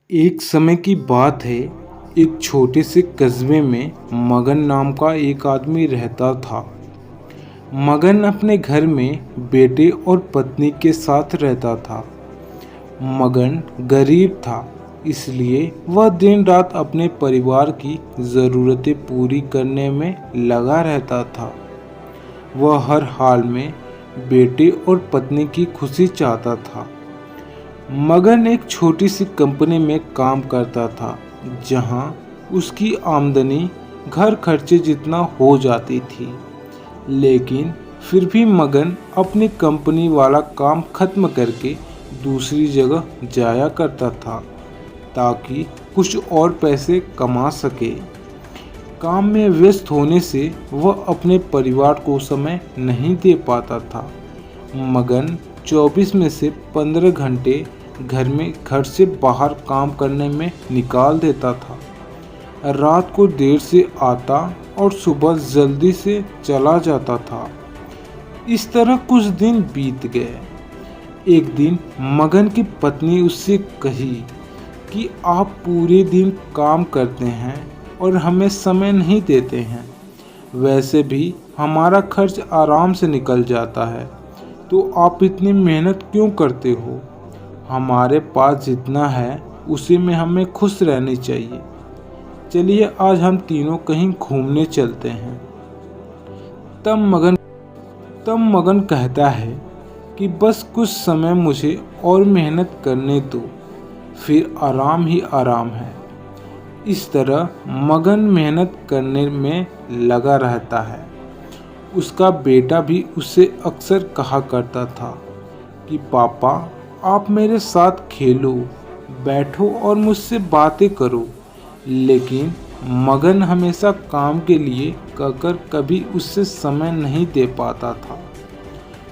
एक समय की बात है। एक छोटे से कस्बे में मगन नाम का एक आदमी रहता था। मगन अपने घर में बेटे और पत्नी के साथ रहता था। मगन गरीब था, इसलिए वह दिन रात अपने परिवार की ज़रूरतें पूरी करने में लगा रहता था। वह हर हाल में बेटे और पत्नी की खुशी चाहता था। मगन एक छोटी सी कंपनी में काम करता था, जहां उसकी आमदनी घर खर्चे जितना हो जाती थी। लेकिन फिर भी मगन अपनी कंपनी वाला काम खत्म करके दूसरी जगह जाया करता था, ताकि कुछ और पैसे कमा सके। काम में व्यस्त होने से वह अपने परिवार को समय नहीं दे पाता था। मगन 24 में से 15 घंटे घर से बाहर काम करने में निकाल देता था। रात को देर से आता और सुबह जल्दी से चला जाता था। इस तरह कुछ दिन बीत गए। एक दिन मगन की पत्नी उससे कही कि आप पूरे दिन काम करते हैं और हमें समय नहीं देते हैं। वैसे भी हमारा खर्च आराम से निकल जाता है, तो आप इतनी मेहनत क्यों करते हो? हमारे पास जितना है उसी में हमें खुश रहनी चाहिए। चलिए आज हम तीनों कहीं घूमने चलते हैं। तब मगन तब मगन कहता है कि बस कुछ समय मुझे और मेहनत करने दो, फिर आराम ही आराम है। इस तरह मगन मेहनत करने में लगा रहता है। उसका बेटा भी उससे अक्सर कहा करता था कि पापा, आप मेरे साथ खेलो, बैठो और मुझसे बातें करो। लेकिन मगन हमेशा काम के लिए कहकर कभी उससे समय नहीं दे पाता था।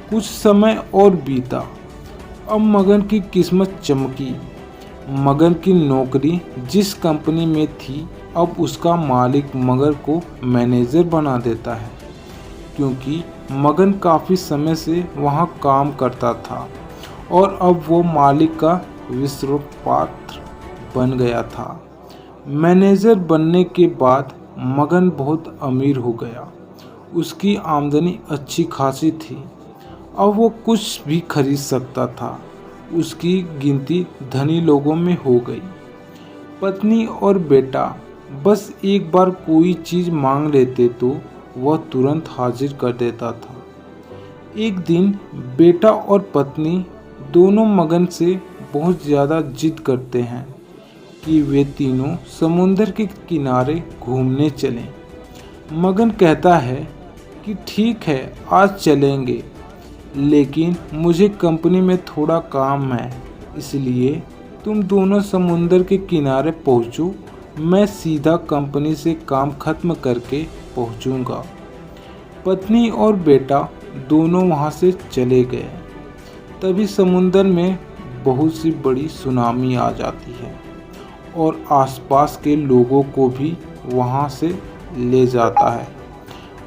कुछ समय और बीता। अब मगन की किस्मत चमकी। मगन की नौकरी जिस कंपनी में थी, अब उसका मालिक मगन को मैनेजर बना देता है, क्योंकि मगन काफ़ी समय से वहाँ काम करता था और अब वो मालिक का विश्वास पात्र बन गया था। मैनेजर बनने के बाद मगन बहुत अमीर हो गया। उसकी आमदनी अच्छी खासी थी। अब वो कुछ भी खरीद सकता था। उसकी गिनती धनी लोगों में हो गई। पत्नी और बेटा बस एक बार कोई चीज़ मांग लेते तो वह तुरंत हाजिर कर देता था। एक दिन बेटा और पत्नी दोनों मगन से बहुत ज़्यादा जिद करते हैं कि वे तीनों समुंदर के किनारे घूमने चलें। मगन कहता है कि ठीक है, आज चलेंगे, लेकिन मुझे कंपनी में थोड़ा काम है, इसलिए तुम दोनों समुंदर के किनारे पहुंचो, मैं सीधा कंपनी से काम खत्म करके पहुंचूंगा। पत्नी और बेटा दोनों वहां से चले गए। तभी समुंदर में बहुत सी बड़ी सुनामी आ जाती है और आसपास के लोगों को भी वहां से ले जाता है।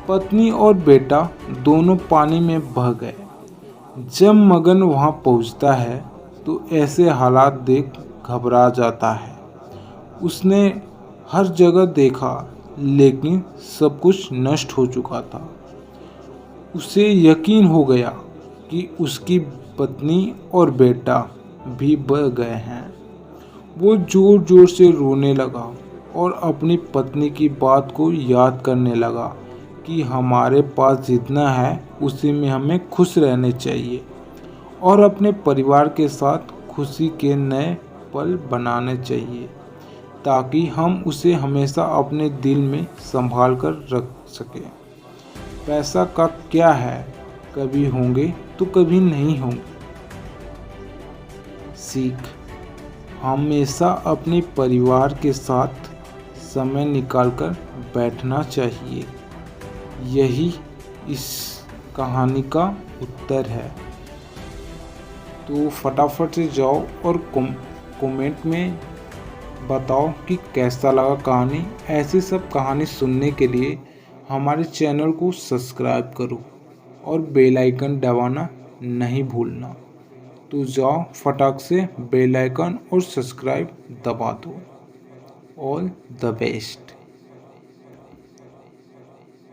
पत्नी और बेटा दोनों पानी में बह गए। जब मगन वहां पहुंचता है तो ऐसे हालात देख घबरा जाता है। उसने हर जगह देखा, लेकिन सब कुछ नष्ट हो चुका था। उसे यकीन हो गया कि उसकी पत्नी और बेटा भी बह गए हैं। वो जोर जोर से रोने लगा और अपनी पत्नी की बात को याद करने लगा कि हमारे पास जितना है उसी में हमें खुश रहने चाहिए और अपने परिवार के साथ खुशी के नए पल बनाने चाहिए, ताकि हम उसे हमेशा अपने दिल में संभाल कर रख सकें। पैसा का क्या है, कभी होंगे तो कभी नहीं होंगे। सीख: हमेशा अपने परिवार के साथ समय निकालकर बैठना चाहिए। यही इस कहानी का उत्तर है। तो फटाफट से जाओ और कमेंट में बताओ कि कैसा लगा कहानी। ऐसी सब कहानी सुनने के लिए हमारे चैनल को सब्सक्राइब करो और बेल आइकन दबाना नहीं भूलना। तो जाओ फटाक से बेल आइकन और सब्सक्राइब दबा दो। All the best.